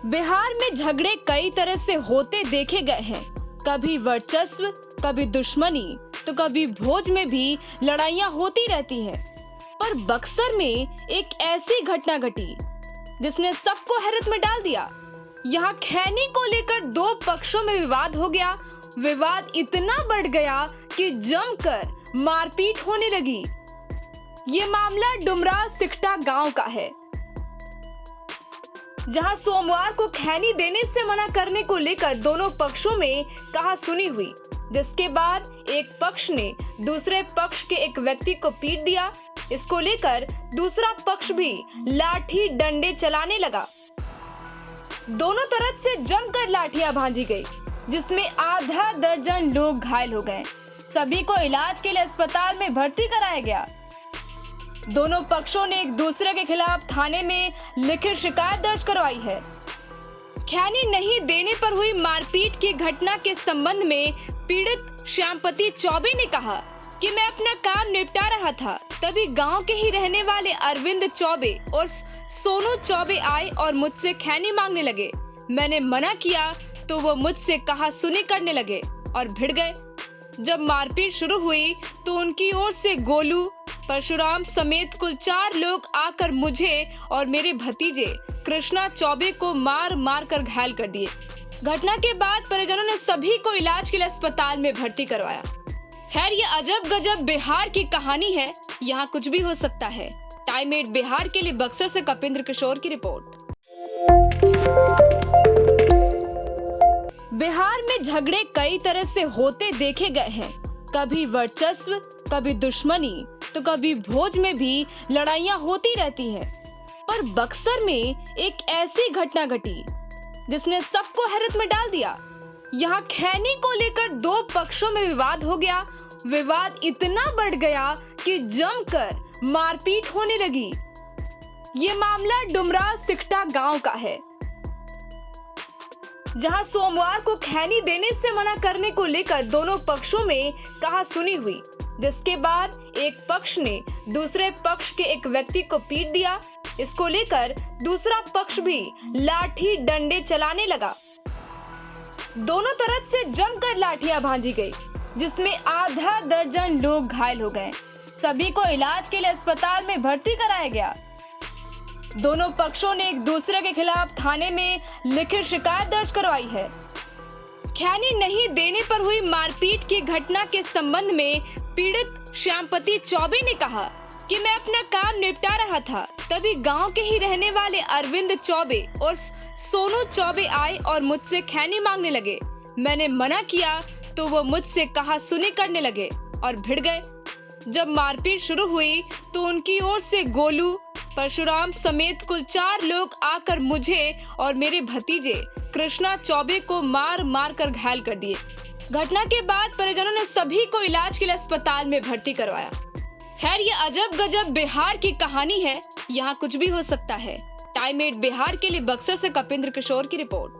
बिहार में झगड़े कई तरह से होते देखे गए हैं। कभी वर्चस्व, कभी दुश्मनी, तो कभी भोज में भी लड़ाइयां होती रहती हैं। पर बक्सर में एक ऐसी घटना घटी जिसने सबको हैरत में डाल दिया। यहाँ खैनी को लेकर दो पक्षों में विवाद हो गया। विवाद इतना बढ़ गया कि जमकर मारपीट होने लगी। ये मामला डुमरा सिकटा गांव का है, जहां सोमवार को खैनी देने से मना करने को लेकर दोनों पक्षों में कहासुनी हुई, जिसके बाद एक पक्ष ने दूसरे पक्ष के एक व्यक्ति को पीट दिया। इसको लेकर दूसरा पक्ष भी लाठी डंडे चलाने लगा। दोनों तरफ से जमकर लाठियां भांजी गई, जिसमें आधा दर्जन लोग घायल हो गए। सभी को इलाज के लिए अस्पताल में भर्ती कराया गया। दोनों पक्षों ने एक दूसरे के खिलाफ थाने में लिखित शिकायत दर्ज करवाई है। खैनी नहीं देने पर हुई मारपीट की घटना के संबंध में पीड़ित श्यामपति चौबे ने कहा कि मैं अपना काम निपटा रहा था, तभी गांव के ही रहने वाले अरविंद चौबे और सोनू चौबे आए और मुझसे खैनी मांगने लगे। मैंने मना किया तो वो मुझसे कहासुनी करने लगे और भिड़ गए। जब मारपीट शुरू हुई तो उनकी ओर से गोलू, परशुराम समेत कुल 4 लोग आकर मुझे और मेरे भतीजे कृष्णा चौबे को मार मार कर घायल कर दिए। घटना के बाद परिजनों ने सभी को इलाज के लिए अस्पताल में भर्ती करवाया। खैर, ये अजब गजब बिहार की कहानी है। यहाँ कुछ भी हो सकता है। टाइम 8 बिहार के लिए बक्सर से कपिंद्र किशोर की रिपोर्ट। बिहार में झगड़े कई तरह से होते देखे गए हैं। कभी वर्चस्व, कभी दुश्मनी, तो कभी भोज में भी लड़ाइयां होती रहती हैं। पर बक्सर में एक ऐसी घटना घटी जिसने सबको हैरत में डाल दिया। यहाँ खैनी को लेकर दो पक्षों में विवाद हो गया। विवाद इतना बढ़ गया कि जमकर मारपीट होने लगी। ये मामला डुमरा सिकटा गांव का है, जहां सोमवार को खैनी देने से मना करने को लेकर दोनों पक्षों में कहासुनी हुई, जिसके बाद एक पक्ष ने दूसरे पक्ष के एक व्यक्ति को पीट दिया। इसको लेकर दूसरा पक्ष भी लाठी डंडे चलाने लगा। दोनों तरफ से जमकर लाठियां भांजी गई, जिसमें आधा दर्जन लोग घायल हो गए। सभी को इलाज के लिए अस्पताल में भर्ती कराया गया। दोनों पक्षों ने एक दूसरे के खिलाफ थाने में लिखित शिकायत दर्ज करवाई है। खैनी नहीं देने पर हुई मारपीट की घटना के संबंध में पीड़ित श्यामपति चौबे ने कहा कि मैं अपना काम निपटा रहा था, तभी गांव के ही रहने वाले अरविंद चौबे और सोनू चौबे आए और मुझसे खैनी मांगने लगे। मैंने मना किया तो वो मुझसे कहासुनी करने लगे और भिड़ गए। जब मारपीट शुरू हुई तो उनकी ओर से गोलू, परशुराम समेत कुल 4 लोग आकर मुझे और मेरे भतीजे कृष्णा चौबे को मार मार कर घायल कर दिए। घटना के बाद परिजनों ने सभी को इलाज के लिए अस्पताल में भर्ती करवाया। खैर, ये अजब गजब बिहार की कहानी है। यहाँ कुछ भी हो सकता है। टाइम 8 बिहार के लिए बक्सर से कपिंद्र किशोर की रिपोर्ट।